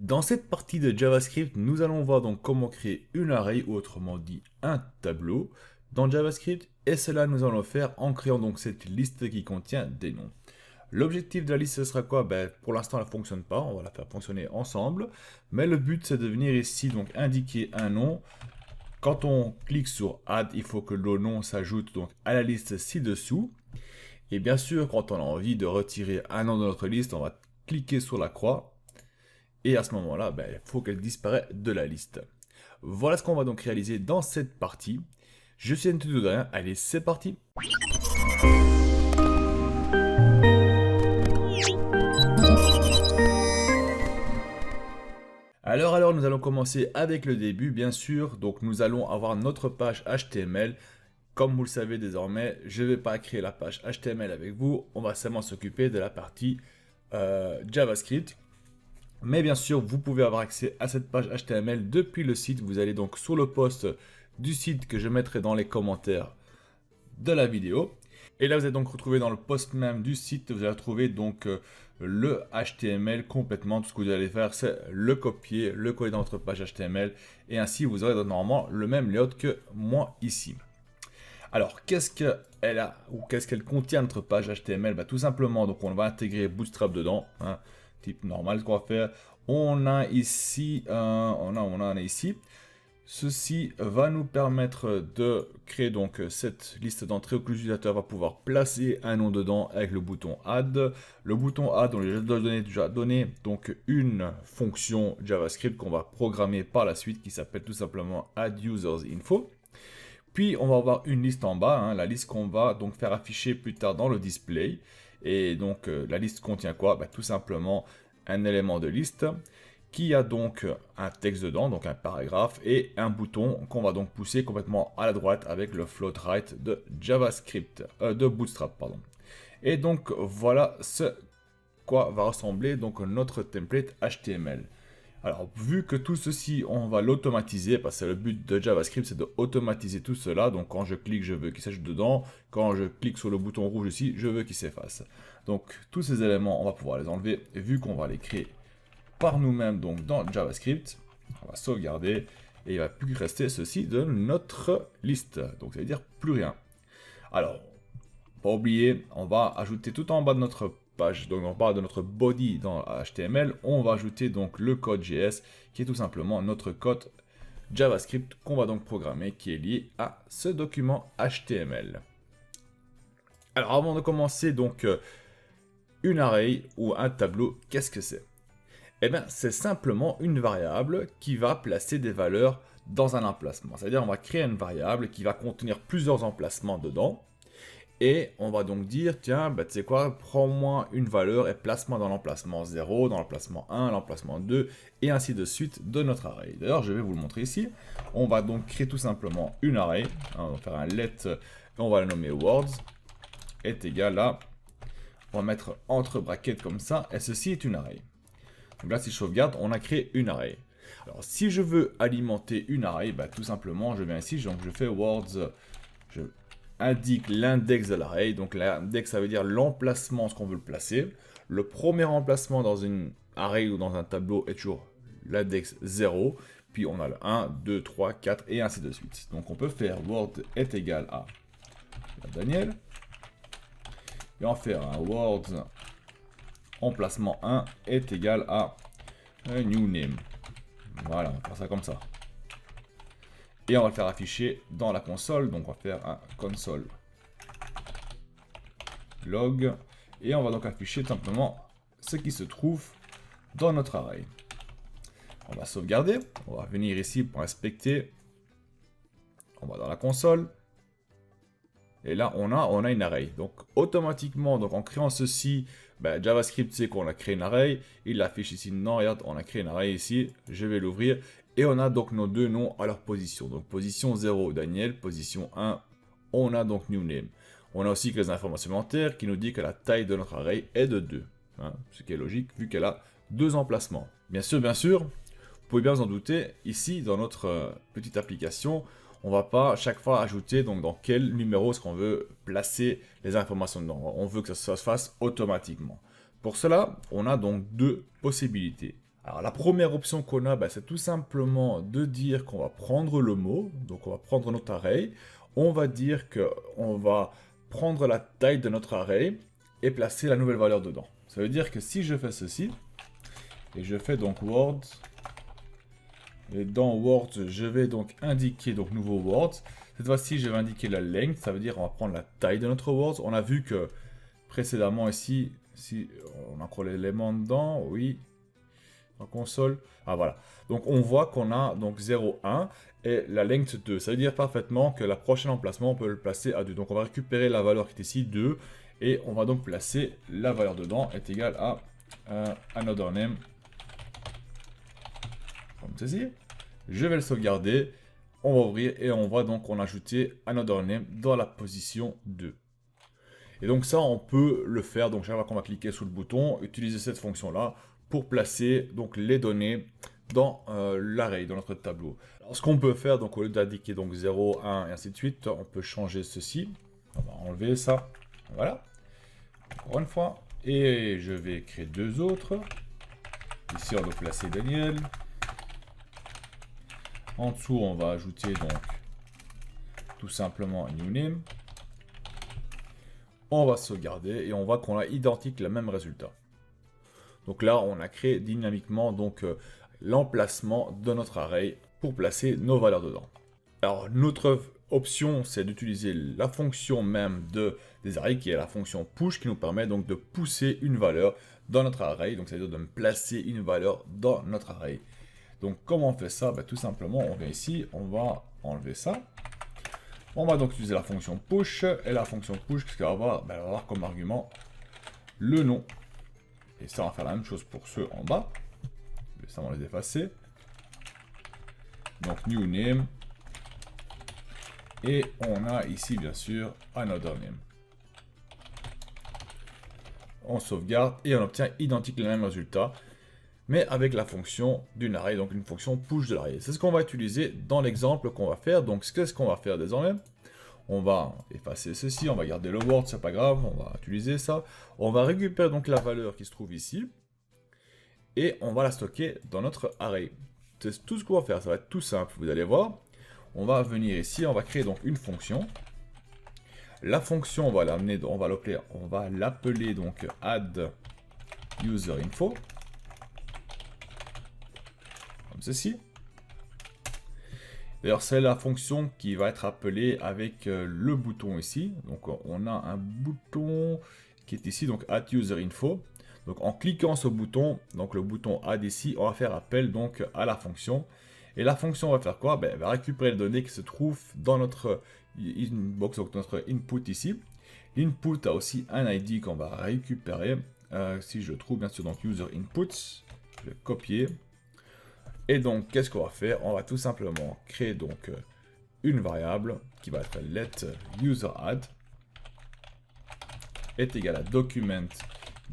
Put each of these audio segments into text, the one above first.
Dans cette partie de JavaScript, nous allons voir donc comment créer une array, ou autrement dit un tableau, dans JavaScript, et cela nous allons le faire en créant donc cette liste qui contient des noms. L'objectif de la liste, ce sera quoi? Pour l'instant, elle ne fonctionne pas, on va la faire fonctionner ensemble, mais le but c'est de venir ici donc indiquer un nom. Quand on clique sur Add, il faut que le nom s'ajoute donc à la liste ci-dessous. Et bien sûr, quand on a envie de retirer un nom de notre liste, on va cliquer sur la croix. Et à ce moment-là, il faut qu'elle disparaisse de la liste. Voilà ce qu'on va donc réaliser dans cette partie. Je suis Anthony de rien. Allez, c'est parti. Alors, nous allons commencer avec le début, bien sûr. Donc, nous allons avoir notre page HTML. Comme vous le savez désormais, je ne vais pas créer la page HTML avec vous. On va seulement s'occuper de la partie JavaScript. Mais bien sûr, vous pouvez avoir accès à cette page HTML depuis le site. Vous allez donc sur le post du site que je mettrai dans les commentaires de la vidéo. Et là, vous allez donc retrouver dans le post même du site, vous allez retrouver donc le HTML complètement. Tout ce que vous allez faire, c'est le copier, le coller dans votre page HTML. Et ainsi, vous aurez normalement le même layout que moi ici. Alors, qu'est-ce qu'elle a ou qu'est-ce qu'elle contient notre page HTML? Tout simplement, donc on va intégrer Bootstrap dedans. Type normal, ce qu'on va faire. On a ici, Ceci va nous permettre de créer donc cette liste d'entrée où l'utilisateur va pouvoir placer un nom dedans avec le bouton Add. Le bouton Add, on lui a déjà donné donc une fonction JavaScript qu'on va programmer par la suite qui s'appelle tout simplement Add Users Info. Puis on va avoir une liste en bas, la liste qu'on va donc faire afficher plus tard dans le display. Et donc la liste contient quoi? Tout simplement un élément de liste qui a donc un texte dedans, donc un paragraphe, et un bouton qu'on va donc pousser complètement à la droite avec le float right de JavaScript, de Bootstrap, pardon. Et donc voilà ce quoi va ressembler donc notre template HTML. Alors, vu que tout ceci, on va l'automatiser, parce que le but de JavaScript, c'est d'automatiser tout cela. Donc, quand je clique, je veux qu'il s'ajoute dedans. Quand je clique sur le bouton rouge ici, je veux qu'il s'efface. Donc, tous ces éléments, on va pouvoir les enlever, vu qu'on va les créer par nous-mêmes donc dans JavaScript. On va sauvegarder, et il ne va plus rester ceci de notre liste. Donc, ça veut dire plus rien. Alors, pas oublier, on va ajouter tout en bas de notre page, donc on parle de notre body dans HTML, on va ajouter donc le code JS qui est tout simplement notre code JavaScript qu'on va donc programmer qui est lié à ce document HTML. Alors avant de commencer donc une array ou un tableau, qu'est-ce que c'est? Eh bien c'est simplement une variable qui va placer des valeurs dans un emplacement. C'est-à-dire on va créer une variable qui va contenir plusieurs emplacements dedans. Et on va donc dire, tiens, tu sais quoi, prends-moi une valeur et place-moi dans l'emplacement 0, dans l'emplacement 1, l'emplacement 2, et ainsi de suite de notre array. D'ailleurs, je vais vous le montrer ici. On va donc créer tout simplement une array. On va faire un let, et on va le nommer words, est égal à, on va mettre entre brackets comme ça, et ceci est une array. Donc là, si je sauvegarde, on a créé une array. Alors, si je veux alimenter une array, tout simplement, je viens ici, donc je fais words, je indique l'index de l'array. Donc l'index, ça veut dire l'emplacement, ce qu'on veut le placer. Le premier emplacement dans une array ou dans un tableau est toujours l'index 0. Puis on a le 1, 2, 3, 4 et ainsi de suite. Donc on peut faire word est égal à Daniel. Et on va faire un word emplacement 1 est égal à new name. Voilà, on va faire ça comme ça. Et on va le faire afficher dans la console. Donc on va faire un console log. Et on va donc afficher simplement ce qui se trouve dans notre array. On va sauvegarder. On va venir ici pour inspecter. On va dans la console. Et là on a une array. Donc automatiquement, donc en créant ceci, JavaScript sait qu'on a créé une array. Il l'affiche ici. Non, regarde, on a créé une array ici. Je vais l'ouvrir. Et on a donc nos deux noms à leur position. Donc position 0, Daniel. Position 1, on a donc new name. On a aussi quelques informations supplémentaires qui nous dit que la taille de notre array est de 2. Ce qui est logique vu qu'elle a deux emplacements. Bien sûr, vous pouvez bien vous en douter, ici dans notre petite application, on ne va pas chaque fois ajouter donc dans quel numéro est-ce qu'on veut placer les informations dedans. On veut que ça se fasse automatiquement. Pour cela, on a donc deux possibilités. Alors la première option qu'on a, c'est tout simplement de dire qu'on va prendre le mot, donc on va prendre notre array, on va dire qu'on va prendre la taille de notre array et placer la nouvelle valeur dedans. Ça veut dire que si je fais ceci, et je fais donc Word, et dans Word, je vais donc indiquer donc nouveau Word. Cette fois-ci, je vais indiquer la length, ça veut dire qu'on va prendre la taille de notre Word. On a vu que précédemment ici, si on a encore l'élément dedans, oui, en console, ah voilà. Donc on voit qu'on a donc 0,1 et la length 2. Ça veut dire parfaitement que la prochaine emplacement, on peut le placer à 2. Donc on va récupérer la valeur qui est ici, 2, et on va donc placer la valeur dedans est égale à another name. Comme ceci. Je vais le sauvegarder. On va ouvrir et on va donc ajouter another name dans la position 2. Et donc ça, on peut le faire. Donc chaque fois qu'on va cliquer sur le bouton, utiliser cette fonction-là pour placer donc les données dans l'array, dans notre tableau. Alors, ce qu'on peut faire, donc au lieu d'indiquer donc 0, 1 et ainsi de suite, on peut changer ceci. On va enlever ça. Voilà. Encore une fois. Et je vais créer deux autres. Ici, on va placer Daniel. En dessous, on va ajouter donc tout simplement new name. On va sauvegarder et on voit qu'on a identique le même résultat. Donc là, on a créé dynamiquement donc l'emplacement de notre array pour placer nos valeurs dedans. Alors, notre option, c'est d'utiliser la fonction même des arrays, qui est la fonction push, qui nous permet donc de pousser une valeur dans notre array. Donc, c'est-à-dire de placer une valeur dans notre array. Donc, comment on fait ça? Tout simplement, on vient ici, on va enlever ça. On va donc utiliser la fonction push, et la fonction push, qu'est-ce qu'elle va avoir? Elle va avoir comme argument le nom. Et ça, on va faire la même chose pour ceux en bas. Ça, on va les effacer. Donc, new name. Et on a ici, bien sûr, another name. On sauvegarde et on obtient identique le même résultat, mais avec la fonction d'une array, donc une fonction push de l'array. C'est ce qu'on va utiliser dans l'exemple qu'on va faire. Donc, qu'est-ce qu'on va faire désormais? On va effacer ceci, on va garder le Word, c'est pas grave, on va utiliser ça. On va récupérer donc la valeur qui se trouve ici, et on va la stocker dans notre array. C'est tout ce qu'on va faire, ça va être tout simple, vous allez voir. On va venir ici, on va créer donc une fonction. La fonction, on va l'appeler donc add user info. Comme ceci. D'ailleurs, c'est la fonction qui va être appelée avec le bouton ici. Donc, on a un bouton qui est ici, donc add user info. Donc, en cliquant sur le bouton, donc le bouton add ici, on va faire appel donc à la fonction. Et la fonction va faire quoi? Elle va récupérer les données qui se trouvent dans notre inbox, donc notre input ici. L'input a aussi un ID qu'on va récupérer. Si je le trouve, bien sûr, donc user input, je vais copier. Et donc, qu'est-ce qu'on va faire? On va tout simplement créer donc une variable qui va être let user add est égal à document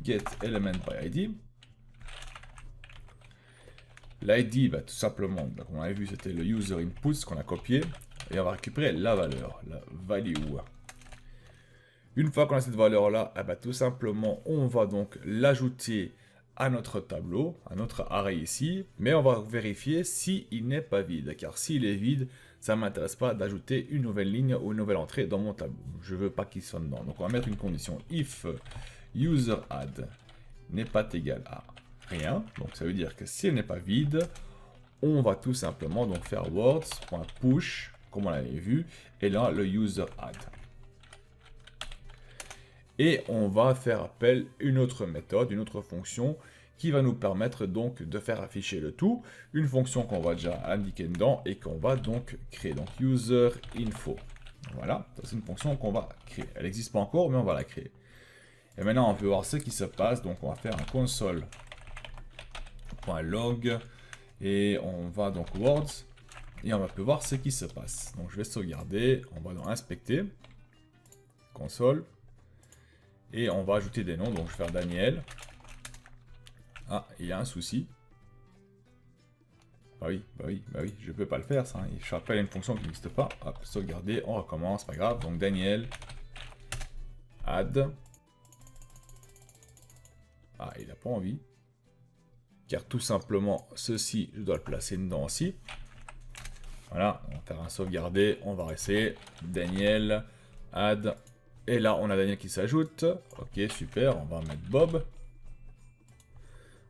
get element by id. L'id, tout simplement, comme on avait vu, c'était le user input, ce qu'on a copié, et on va récupérer la valeur, la value. Une fois qu'on a cette valeur-là, tout simplement, on va donc l'ajouter à notre tableau, à notre array ici, mais on va vérifier s'il n'est pas vide, car s'il est vide, ça ne m'intéresse pas d'ajouter une nouvelle ligne ou une nouvelle entrée dans mon tableau. Je ne veux pas qu'il soit dedans. Donc on va mettre une condition if user add n'est pas égal à rien. Donc ça veut dire que s'il n'est pas vide, on va tout simplement donc faire words.push, comme on l'avait vu, et là le user add. Et on va faire appel à une autre méthode, une autre fonction qui va nous permettre donc de faire afficher le tout. Une fonction qu'on va déjà indiquer dedans et qu'on va donc créer. Donc user info. Voilà, c'est une fonction qu'on va créer. Elle n'existe pas encore, mais on va la créer. Et maintenant, on peut voir ce qui se passe. Donc on va faire un console.log et on va donc words et on va pouvoir voir ce qui se passe. Donc je vais sauvegarder, on va dans inspecter, console. Et on va ajouter des noms, donc je vais faire Daniel. Ah, il y a un souci. Bah oui, je peux pas le faire ça. Je fais appel à une fonction qui n'existe pas. Hop, sauvegarder, on recommence, pas grave. Donc Daniel, add. Ah, il n'a pas envie. car tout simplement, ceci, je dois le placer dedans aussi. Voilà, on va faire un sauvegarder, on va rester Daniel, add, et là on a Daniel qui s'ajoute. Ok, super, on va mettre Bob.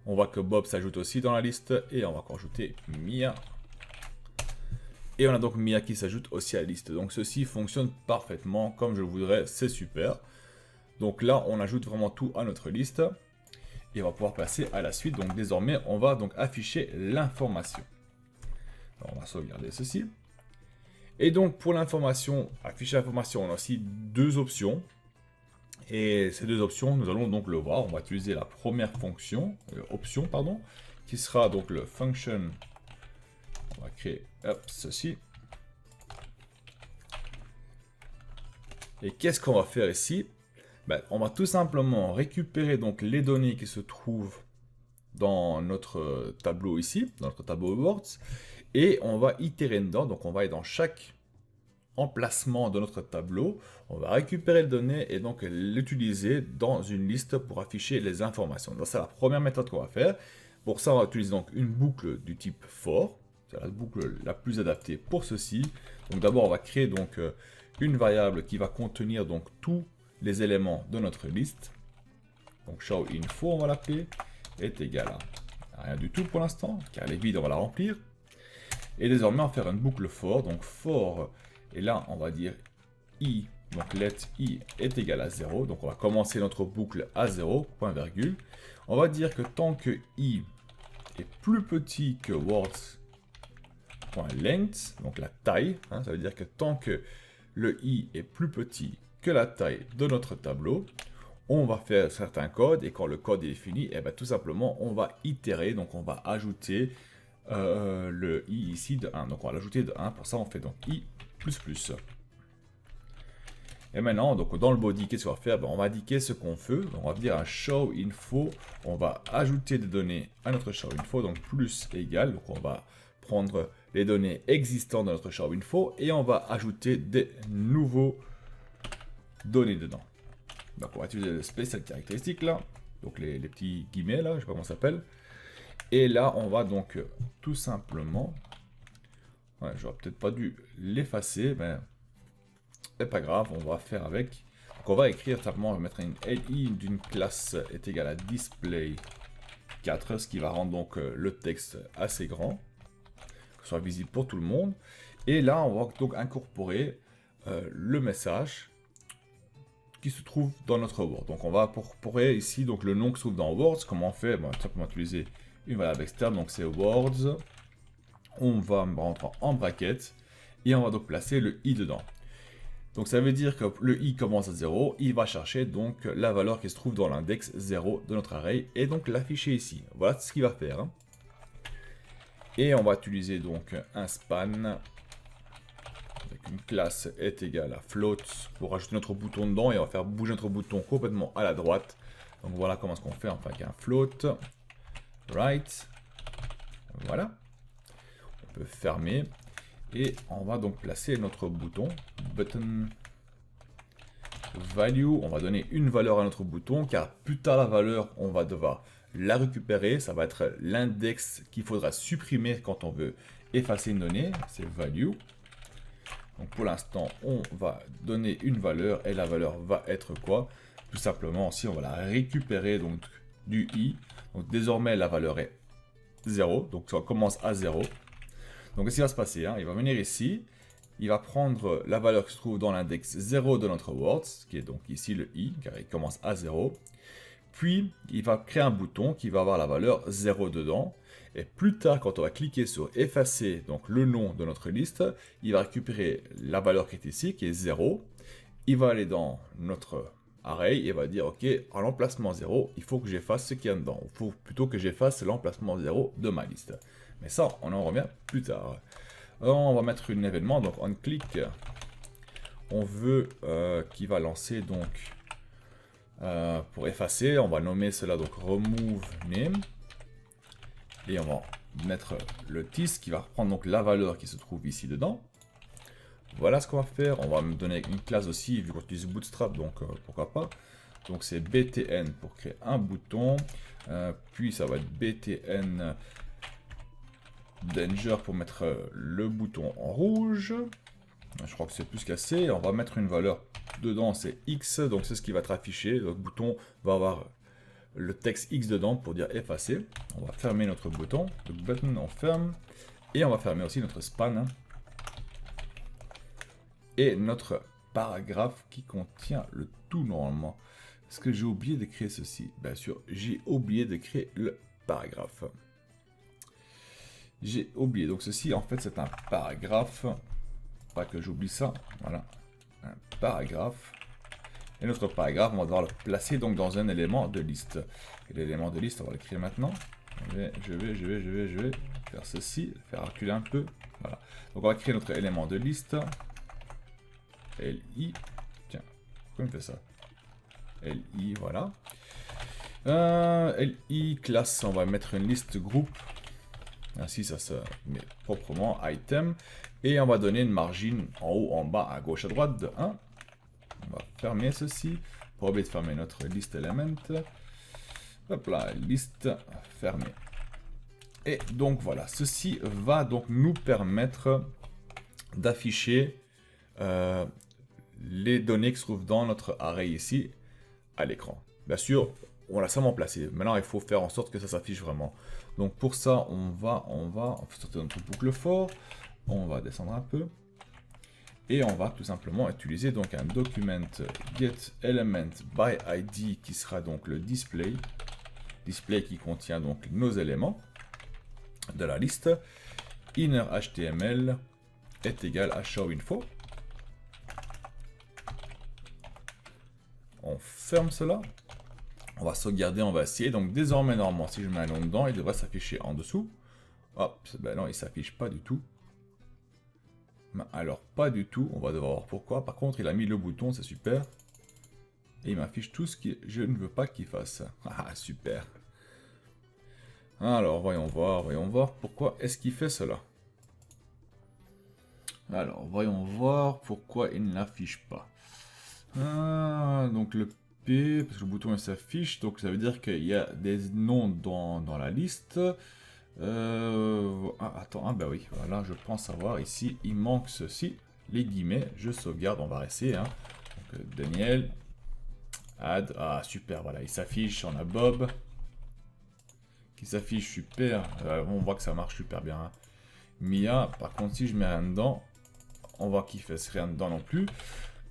On voit que Bob s'ajoute aussi dans la liste, et on va encore ajouter Mia. Et on a donc Mia qui s'ajoute aussi à la liste. Donc ceci fonctionne parfaitement comme je le voudrais, c'est super. Donc là, on ajoute vraiment tout à notre liste. Et on va pouvoir passer à la suite. Donc désormais, on va donc afficher l'information. On va sauvegarder ceci. Et donc pour l'information, afficher l'information, on a aussi deux options. Et ces deux options, nous allons donc le voir. On va utiliser la première option, qui sera donc le function. On va créer, hop, ceci. Et qu'est-ce qu'on va faire ici? Ben, on va tout simplement récupérer donc les données qui se trouvent dans notre tableau ici, dans notre tableau Words, et on va itérer dedans. Donc on va aller dans chaque emplacement de notre tableau, on va récupérer les données et donc l'utiliser dans une liste pour afficher les informations. Donc c'est la première méthode qu'on va faire. Pour ça, on va utiliser donc une boucle du type for. C'est la boucle la plus adaptée pour ceci. Donc d'abord, on va créer donc une variable qui va contenir donc tous les éléments de notre liste. Donc show info, on va l'appeler, est égal à rien du tout pour l'instant, car elle est vide, on va la remplir. Et désormais, on va faire une boucle for. Donc for, et là, on va dire i, donc let i est égal à 0. Donc on va commencer notre boucle à 0, point virgule. On va dire que tant que i est plus petit que words.length, donc la taille, ça veut dire que tant que le i est plus petit que la taille de notre tableau, on va faire certains codes, et quand le code est fini, et bien tout simplement, on va itérer, donc on va ajouter le i ici de 1. Donc on va l'ajouter de 1, pour ça on fait donc i++. Et maintenant, donc dans le body, qu'est-ce qu'on va faire? On va indiquer ce qu'on veut. On va dire un show info. On va ajouter des données à notre show info, donc plus égal. Donc on va prendre les données existantes dans notre show info et on va ajouter des nouveaux données dedans. Donc on va utiliser le special caractéristique là, donc les petits guillemets là, je sais pas comment ça s'appelle. Et là, on va donc tout simplement, j'aurais peut-être pas dû l'effacer, mais c'est pas grave, on va faire avec. Donc on va écrire simplement, on va mettre une li d'une classe est égal à display 4, ce qui va rendre donc le texte assez grand, que ce soit visible pour tout le monde. Et là, on va donc incorporer le message qui se trouve dans notre Word. Donc on va incorporer ici donc le nom qui se trouve dans Words. Comment on fait? Bon, simplement utiliser une variable externe, donc c'est Words. On va rentrer en bracket et on va donc placer le i dedans. Donc ça veut dire que le i commence à 0, il va chercher donc la valeur qui se trouve dans l'index 0 de notre array et donc l'afficher ici. Voilà ce qu'il va faire. Et on va utiliser donc un span avec une classe est égale à float pour ajouter notre bouton dedans et on va faire bouger notre bouton complètement à la droite. Donc voilà comment est-ce qu'on fait, enfin avec un float, right, voilà. On peut fermer. Et on va donc placer notre bouton, button value, on va donner une valeur à notre bouton, car plus tard la valeur, on va devoir la récupérer, ça va être l'index qu'il faudra supprimer quand on veut effacer une donnée, c'est value. Donc pour l'instant, on va donner une valeur, et la valeur va être quoi? Tout simplement, si on va la récupérer donc du i, donc désormais la valeur est 0, donc ça commence à 0. Donc, qu'est-ce qui va se passer? Il va venir ici, il va prendre la valeur qui se trouve dans l'index 0 de notre Words, qui est donc ici le i, car il commence à 0. Puis, il va créer un bouton qui va avoir la valeur 0 dedans. Et plus tard, quand on va cliquer sur effacer donc le nom de notre liste, il va récupérer la valeur qui est ici, qui est 0. Il va aller dans notre array et va dire, ok, à l'emplacement 0, il faut que j'efface ce qu'il y a dedans. Il faut plutôt que j'efface l'emplacement 0 de ma liste. Mais ça, on en revient plus tard. Alors, on va mettre un événement, donc on clique. On veut qui va lancer donc pour effacer, on va nommer cela donc remove name. Et on va mettre le tis qui va reprendre donc la valeur qui se trouve ici dedans. Voilà ce qu'on va faire. On va me donner une classe aussi, vu qu'on utilise Bootstrap, donc pourquoi pas. Donc c'est btn pour créer un bouton. Puis ça va être btn danger pour mettre le bouton en rouge. Je crois que c'est plus qu'assez. On va mettre une valeur dedans, c'est X. Donc c'est ce qui va être affiché. Le bouton va avoir le texte X dedans pour dire effacer. On va fermer notre bouton. Le button, on ferme. Et on va fermer aussi notre span. Et notre paragraphe qui contient le tout normalement. Est-ce que j'ai oublié de créer ceci? Bien sûr, j'ai oublié de créer le paragraphe. J'ai oublié. Donc ceci, en fait, c'est un paragraphe. Pas que j'oublie ça. Voilà. Un paragraphe. Et notre paragraphe, on va devoir le placer donc dans un élément de liste. Et l'élément de liste, on va le créer maintenant. Je vais faire ceci, faire reculer un peu. Voilà. Donc on va créer notre élément de liste. LI. Tiens, pourquoi il me fait ça? LI, voilà. LI classe, on va mettre une liste groupe. Ainsi, ça se met proprement. Item. Et on va donner une margine en haut, en bas, à gauche, à droite de 1. On va fermer ceci. Pas oublier de fermer notre liste element. Hop là, liste fermée. Et donc voilà, ceci va donc nous permettre d'afficher les données qui se trouvent dans notre array ici à l'écran. Bien sûr, on l'a seulement placé. Maintenant, il faut faire en sorte que ça s'affiche vraiment. Donc pour ça, on va sortir notre boucle for. On va descendre un peu. Et on va tout simplement utiliser donc un document get element by id qui sera donc le display. Display qui contient donc nos éléments de la liste. Inner HTML est égal à showInfo. On ferme cela. On va sauvegarder, on va essayer. Donc désormais, normalement, si je mets un nom dedans, il devrait s'afficher en dessous. Hop, ben non, il ne s'affiche pas du tout. Alors, pas du tout. On va devoir voir pourquoi. Par contre, il a mis le bouton, c'est super. Et il m'affiche tout ce que je ne veux pas qu'il fasse. Ah, super. Alors, voyons voir. Pourquoi est-ce qu'il fait cela? Alors, voyons voir pourquoi il ne l'affiche pas. Donc le P, parce que le bouton s'affiche, donc ça veut dire qu'il y a des noms dans la liste. Attends, bah oui, voilà, je pense savoir. Ici, il manque ceci, les guillemets. Je sauvegarde, on va rester. Donc, Daniel, add, ah super, voilà, il s'affiche. On a Bob qui s'affiche super. On voit que ça marche super bien. Mia, par contre, si je mets rien dedans, on voit qu'il ne fait rien dedans non plus.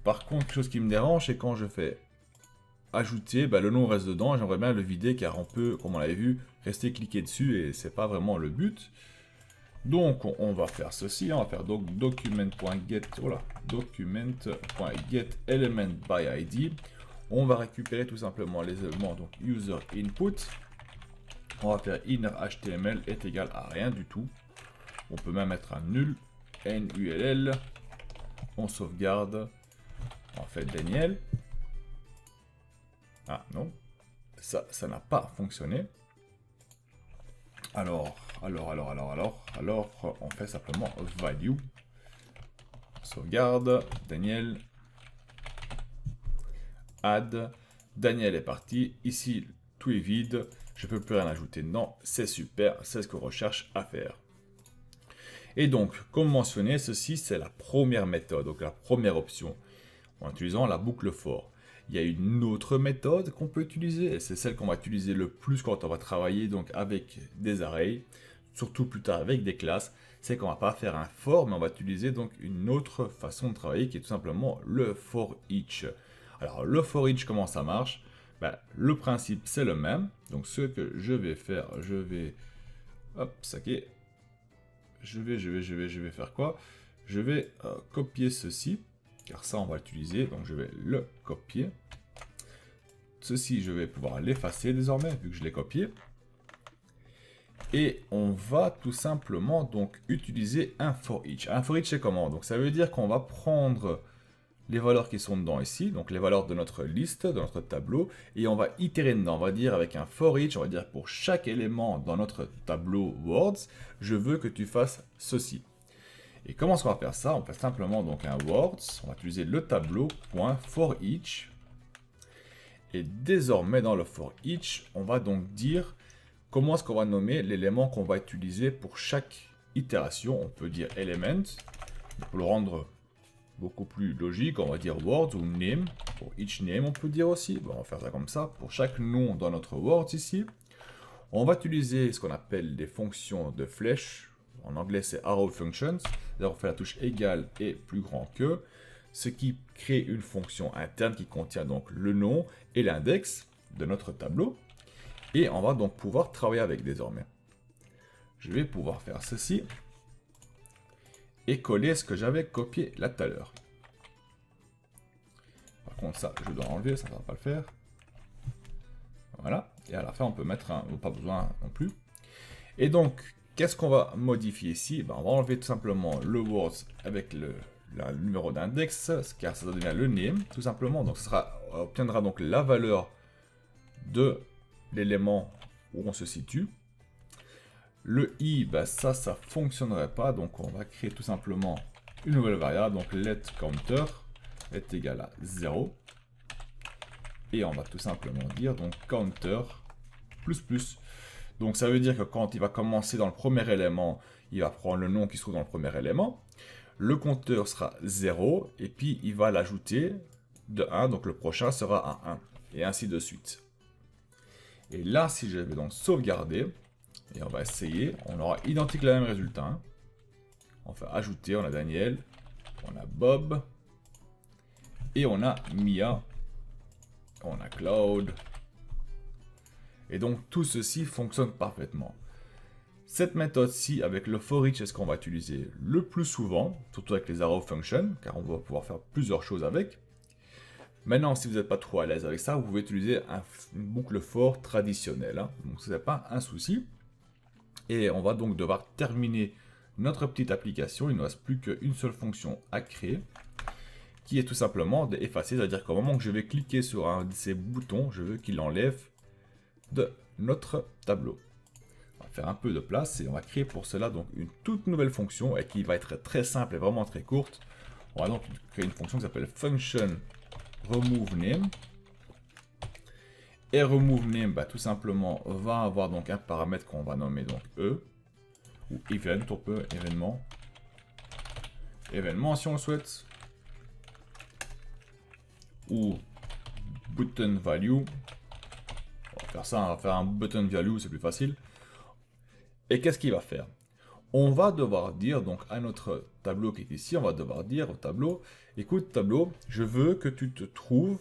Par contre, quelque chose qui me dérange, c'est quand je fais ajouter, le nom reste dedans. J'aimerais bien le vider car on peut, comme on l'avait vu, rester cliquer dessus et c'est pas vraiment le but. Donc, on va faire ceci. On va faire donc document.get element by id. On va récupérer tout simplement les éléments, donc user input. On va faire inner HTML est égal à rien du tout. On peut même mettre un nul, null. On sauvegarde. En fait, Daniel. Ah non, ça n'a pas fonctionné. Alors, on fait simplement value. Sauvegarde, Daniel. Add. Daniel est parti. Ici, tout est vide. Je ne peux plus rien ajouter dedans. C'est super, c'est ce qu'on recherche à faire. Et donc, comme mentionné, ceci, c'est la première méthode, donc la première option. En utilisant la boucle for. Il y a une autre méthode qu'on peut utiliser, et c'est celle qu'on va utiliser le plus quand on va travailler donc avec des arrays, surtout plus tard avec des classes, c'est qu'on va pas faire un for, mais on va utiliser donc une autre façon de travailler qui est tout simplement le for each. Alors le for each, comment ça marche? Le principe c'est le même, donc ce que je vais faire, je vais faire quoi? Je vais copier ceci. Car ça, on va l'utiliser, donc je vais le copier. Ceci, je vais pouvoir l'effacer désormais, vu que je l'ai copié. Et on va tout simplement donc utiliser un for each. Un for each, c'est comment? Donc ça veut dire qu'on va prendre les valeurs qui sont dedans ici, donc les valeurs de notre liste, de notre tableau, et on va itérer dedans. On va dire avec un for each, on va dire pour chaque élément dans notre tableau words, je veux que tu fasses ceci. Et comment est-ce qu'on va faire ça? On fait simplement donc un words, on va utiliser le tableau.forEach. Et désormais, dans le for each, on va donc dire comment est-ce qu'on va nommer l'élément qu'on va utiliser pour chaque itération. On peut dire element, pour le rendre beaucoup plus logique, on va dire words ou name. Pour each name, on peut dire aussi. Bon, on va faire ça comme ça. Pour chaque nom dans notre words ici, on va utiliser ce qu'on appelle des fonctions de flèche. En anglais, c'est arrow functions. D'ailleurs, on fait la touche égale et plus grand que, ce qui crée une fonction interne qui contient donc le nom et l'index de notre tableau. Et on va donc pouvoir travailler avec désormais. Je vais pouvoir faire ceci et coller ce que j'avais copié là tout à l'heure. Par contre, ça, je dois enlever, ça ne va pas le faire. Voilà. Et à la fin, on peut mettre un... pas besoin non plus. Et donc, qu'est-ce qu'on va modifier ici? On va enlever tout simplement le words avec le numéro d'index, car ça devient le name, tout simplement. Donc, on obtiendra donc la valeur de l'élément où on se situe. Le i, ça fonctionnerait pas, donc on va créer tout simplement une nouvelle variable, donc let counter est égal à 0. Et on va tout simplement dire donc counter plus plus. Donc ça veut dire que quand il va commencer dans le premier élément, il va prendre le nom qui se trouve dans le premier élément. Le compteur sera 0, et puis il va l'ajouter de 1, donc le prochain sera à 1, et ainsi de suite. Et là, si je vais donc sauvegarder, et on va essayer, on aura identique le même résultat. Hein. On va ajouter, on a Daniel, on a Bob, et on a Mia, on a Claude. Et donc tout ceci fonctionne parfaitement. Cette méthode-ci, avec le for each, est ce qu'on va utiliser le plus souvent, surtout avec les arrow functions, car on va pouvoir faire plusieurs choses avec. Maintenant, si vous n'êtes pas trop à l'aise avec ça, vous pouvez utiliser une boucle for traditionnelle. Hein. Donc ce n'est pas un souci. Et on va donc devoir terminer notre petite application. Il ne nous reste plus qu'une seule fonction à créer, qui est tout simplement d'effacer, c'est-à-dire qu'au moment que je vais cliquer sur un de ces boutons, je veux qu'il enlève de notre tableau. On va faire un peu de place et on va créer pour cela donc une toute nouvelle fonction et qui va être très simple et vraiment très courte. On va donc créer une fonction qui s'appelle function remove name. Et remove name, tout simplement, va avoir donc un paramètre qu'on va nommer donc E, ou event, on peut, événement si on le souhaite, ou button value. On va faire ça, on va faire un button value, c'est plus facile. Et qu'est-ce qu'il va faire? On va devoir dire donc à notre tableau qui est ici, on va devoir dire au tableau, écoute tableau, je veux que tu te trouves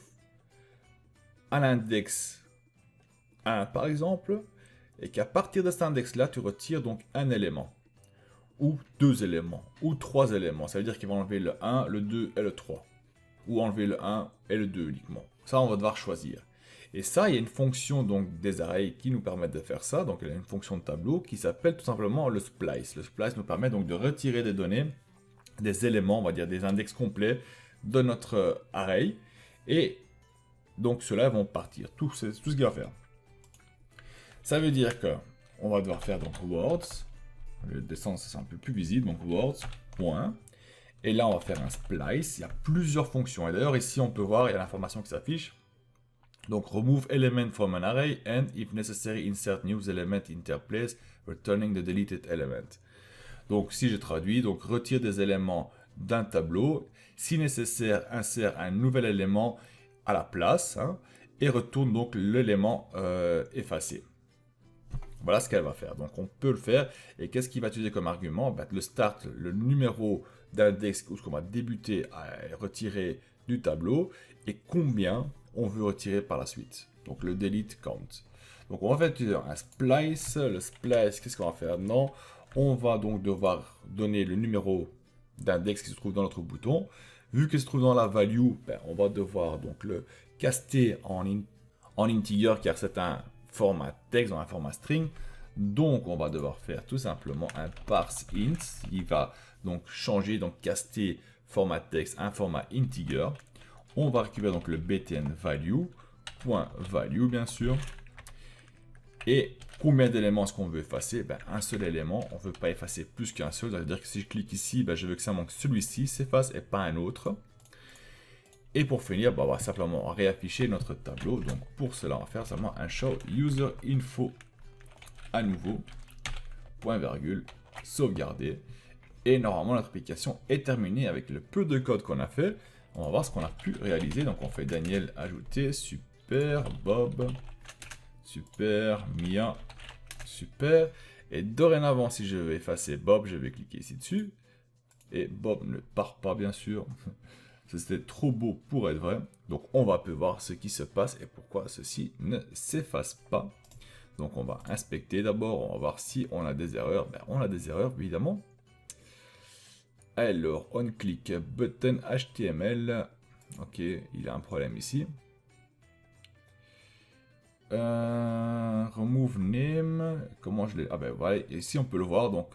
à l'index 1 par exemple, et qu'à partir de cet index-là, tu retires donc un élément, ou deux éléments, ou trois éléments. Ça veut dire qu'il va enlever le 1, le 2 et le 3, ou enlever le 1 et le 2 uniquement. Ça, on va devoir choisir. Et ça, il y a une fonction donc des arrays qui nous permet de faire ça. Donc, il y a une fonction de tableau qui s'appelle tout simplement le splice. Le splice nous permet donc de retirer des données, des éléments, on va dire des index complets de notre array. Et donc, ceux-là vont partir. C'est tout ce qu'il va faire. Ça veut dire que on va devoir faire donc words. Le descendre, c'est un peu plus visible. Donc, words, point. Et là, on va faire un splice. Il y a plusieurs fonctions. Et d'ailleurs, ici, on peut voir, il y a l'information qui s'affiche. Donc, remove element from an array and, if necessary, insert new element in their place, returning the deleted element. Donc, si je traduis, donc retire des éléments d'un tableau. Si nécessaire, insère un nouvel élément à la place hein, et retourne donc l'élément effacé. Voilà ce qu'elle va faire. Donc, on peut le faire. Et qu'est-ce qu'il va utiliser comme argument? Le start, le numéro d'index où on va débuter à retirer du tableau et combien on veut retirer par la suite. Donc, le delete count. Donc, on va faire utiliser un splice. Le splice, qu'est-ce qu'on va faire maintenant? On va donc devoir donner le numéro d'index qui se trouve dans notre bouton. Vu qu'il se trouve dans la value, on va devoir donc le caster en integer car c'est un format texte, dans un format string. Donc, on va devoir faire tout simplement un parse int. Il va donc changer, donc caster format texte, un format integer. On va récupérer donc le btn value, point value bien sûr. Et combien d'éléments est-ce qu'on veut effacer? Un seul élément, on ne veut pas effacer plus qu'un seul. Ça veut dire que si je clique ici, je veux que ça manque celui-ci s'efface et pas un autre. Et pour finir, on va simplement réafficher notre tableau. Donc pour cela, on va faire seulement un show user info à nouveau, point virgule, sauvegarder. Et normalement, notre application est terminée avec le peu de code qu'on a fait. On va voir ce qu'on a pu réaliser. Donc on fait Daniel ajouter, super, Bob, super, Mia, super. Et dorénavant, si je vais effacer Bob, je vais cliquer ici dessus. Et Bob ne part pas, bien sûr. C'était trop beau pour être vrai. Donc on va peu voir ce qui se passe et pourquoi ceci ne s'efface pas. Donc on va inspecter d'abord, on va voir si on a des erreurs. Ben, on a des erreurs évidemment. Alors on clique button HTML. Ok, il y a un problème ici. Remove name. Comment je l'ai... Ah ben voilà, ici on peut le voir. Donc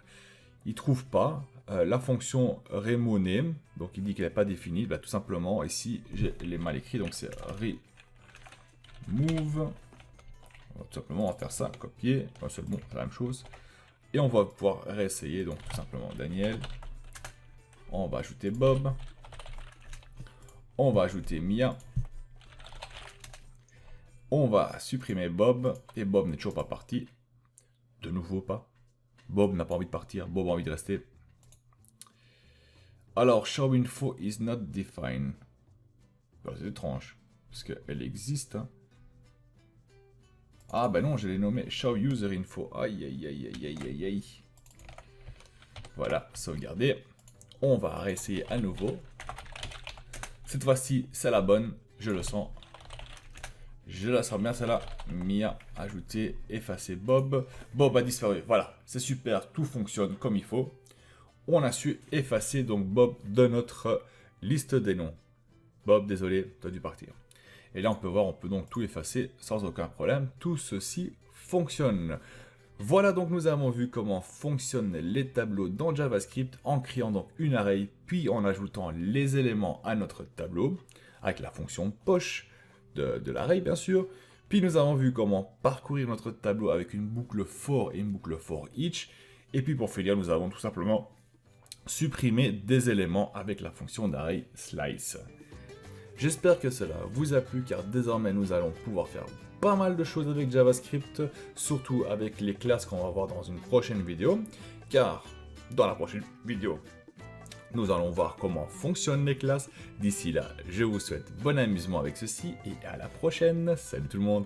il trouve pas la fonction remove name. Donc il dit qu'elle n'est pas définie. Ben, tout simplement ici je l'ai mal écrit. Donc c'est remove. Tout simplement on va faire ça, copier. Un seul mot, c'est la même chose. Et on va pouvoir réessayer. Donc tout simplement Daniel. On va ajouter Bob. On va ajouter Mia. On va supprimer Bob. Et Bob n'est toujours pas parti. De nouveau pas. Bob n'a pas envie de partir. Bob a envie de rester. Alors, show info is not defined. Ben, c'est étrange. Parce qu'elle existe. Hein. Ah ben non, je l'ai nommé show user info. Aïe aïe aïe aïe aïe aïe aïe. Voilà, sauvegarder. On va réessayer à nouveau. Cette fois-ci, c'est la bonne. Je le sens. Je la sens bien, celle-là. Mia, ajouter, effacer Bob. Bob a disparu. Voilà, c'est super. Tout fonctionne comme il faut. On a su effacer donc Bob de notre liste des noms. Bob, désolé, tu as dû partir. Et là, on peut voir, on peut donc tout effacer sans aucun problème. Tout ceci fonctionne. Voilà, donc nous avons vu comment fonctionnent les tableaux dans JavaScript en créant donc une array, puis en ajoutant les éléments à notre tableau, avec la fonction poche de l'array bien sûr. Puis nous avons vu comment parcourir notre tableau avec une boucle for et une boucle for each. Et puis pour finir, nous avons tout simplement supprimé des éléments avec la fonction d'array slice. J'espère que cela vous a plu car désormais nous allons pouvoir faire pas mal de choses avec JavaScript, surtout avec les classes qu'on va voir dans une prochaine vidéo, car dans la prochaine vidéo, nous allons voir comment fonctionnent les classes. D'ici là, je vous souhaite bon amusement avec ceci et à la prochaine. Salut tout le monde!